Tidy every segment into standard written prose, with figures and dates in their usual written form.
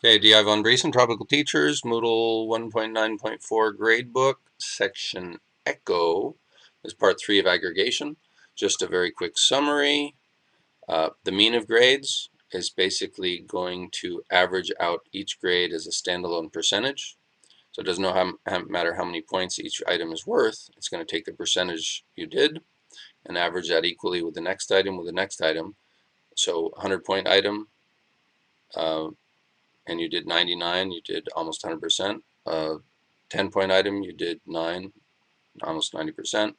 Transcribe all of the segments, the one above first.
Okay, DI Von Briesen, Tropical Teachers, Moodle 1.9.4 Gradebook, Section Echo is Part 3 of Aggregation. Just a very quick summary. The mean of grades is basically going to average out each grade as a standalone percentage. So it doesn't matter how many points each item is worth. It's going to take the percentage you did and average that equally with the next item with the next item. So 100-point item, and you did 99, you did almost 100%. 10-point item, you did 9, almost 90%,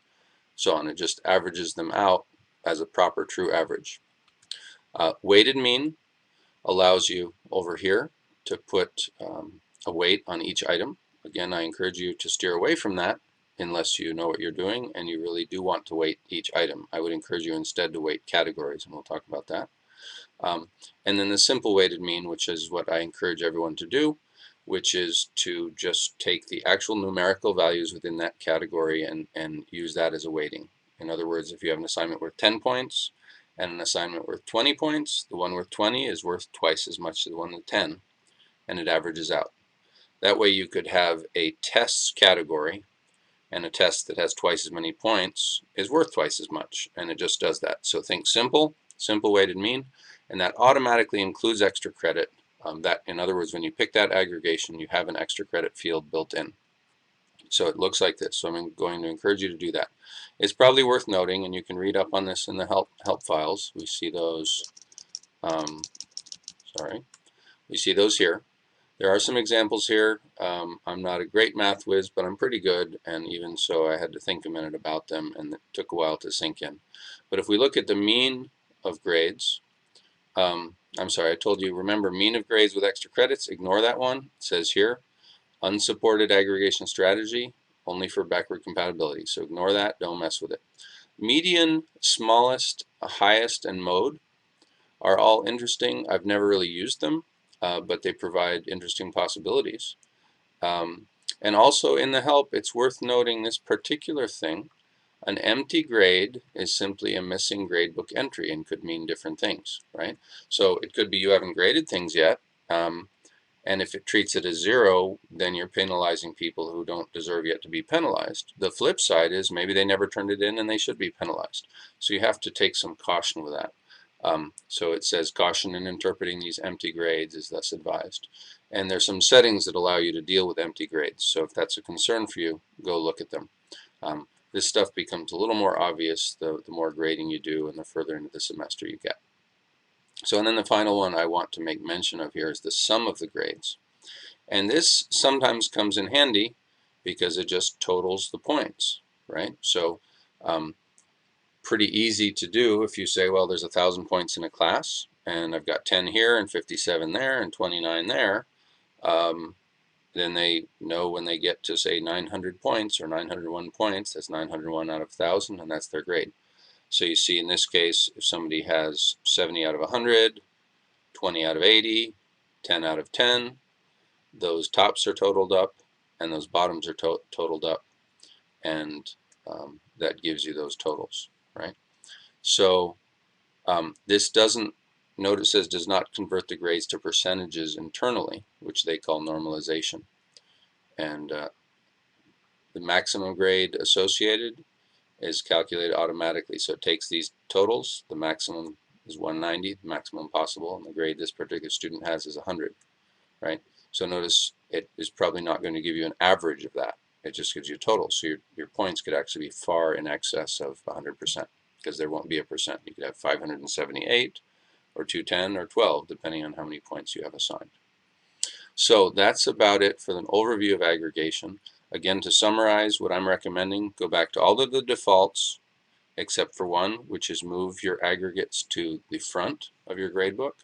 so on. It just averages them out as a proper true average. Weighted mean allows you over here to put a weight on each item. Again, I encourage you to steer away from that unless you know what you're doing and you really do want to weight each item. I would encourage you instead to weight categories, and we'll talk about that. And then the simple weighted mean, which is what I encourage everyone to do, which is to just take the actual numerical values within that category and use that as a weighting. In other words, if you have an assignment worth 10 points and an assignment worth 20 points, the one worth 20 is worth twice as much as the one with 10, and it averages out. That way you could have a tests category, and a test that has twice as many points is worth twice as much, and it just does that. So think simple weighted mean, and that automatically includes extra credit. In other words, when you pick that aggregation, you have an extra credit field built in. So it looks like this. So I'm going to encourage you to do that. It's probably worth noting, and you can read up on this in the help files. We see those. We see those here. There are some examples here. I'm not a great math whiz, but I'm pretty good, and even so I had to think a minute about them, and it took a while to sink in. But if we look at the mean of grades, I'm sorry, I told you, remember mean of grades with extra credits, ignore that one. It says here, unsupported aggregation strategy, only for backward compatibility. So ignore that, don't mess with it. Median, smallest, highest, and mode are all interesting. I've never really used them, but they provide interesting possibilities. And also in the help, it's worth noting this particular thing. An empty grade is simply a missing gradebook entry and could mean different things, right? So it could be you haven't graded things yet, and if it treats it as 0, then you're penalizing people who don't deserve yet to be penalized. The flip side is maybe they never turned it in and they should be penalized. So you have to take some caution with that. So it says caution in interpreting these empty grades is thus advised. And there's some settings that allow you to deal with empty grades. So if that's a concern for you, go look at them. This stuff becomes a little more obvious the more grading you do and the further into the semester you get. So, and then the final one I want to make mention of here is the sum of the grades. And this sometimes comes in handy because it just totals the points, right? So pretty easy to do if you say, well, there's 1,000 points in a class, and I've got 10 here and 57 there and 29 there. Then they know when they get to, say, 900 points or 901 points, that's 901 out of 1,000, and that's their grade. So you see in this case, if somebody has 70 out of 100, 20 out of 80, 10 out of 10, those tops are totaled up, and those bottoms are totaled up, and that gives you those totals, right? So this doesn't, notice it says does not convert the grades to percentages internally, which they call normalization. And the maximum grade associated is calculated automatically. So it takes these totals, the maximum is 190, the maximum possible, and the grade this particular student has is 100, right? So notice it is probably not going to give you an average of that. It just gives you a total. So your points could actually be far in excess of 100% because there won't be a percent. You could have 578 or 210 or 12 depending on how many points you have assigned. So that's about it for an overview of aggregation. Again, to summarize what I'm recommending, go back to all of the defaults except for one, which is move your aggregates to the front of your gradebook.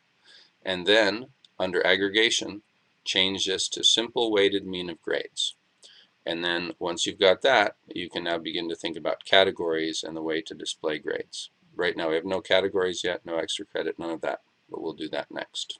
And then, under aggregation, change this to simple weighted mean of grades. And then once you've got that, you can now begin to think about categories and the way to display grades. Right now we have no categories yet, no extra credit, none of that, but we'll do that next.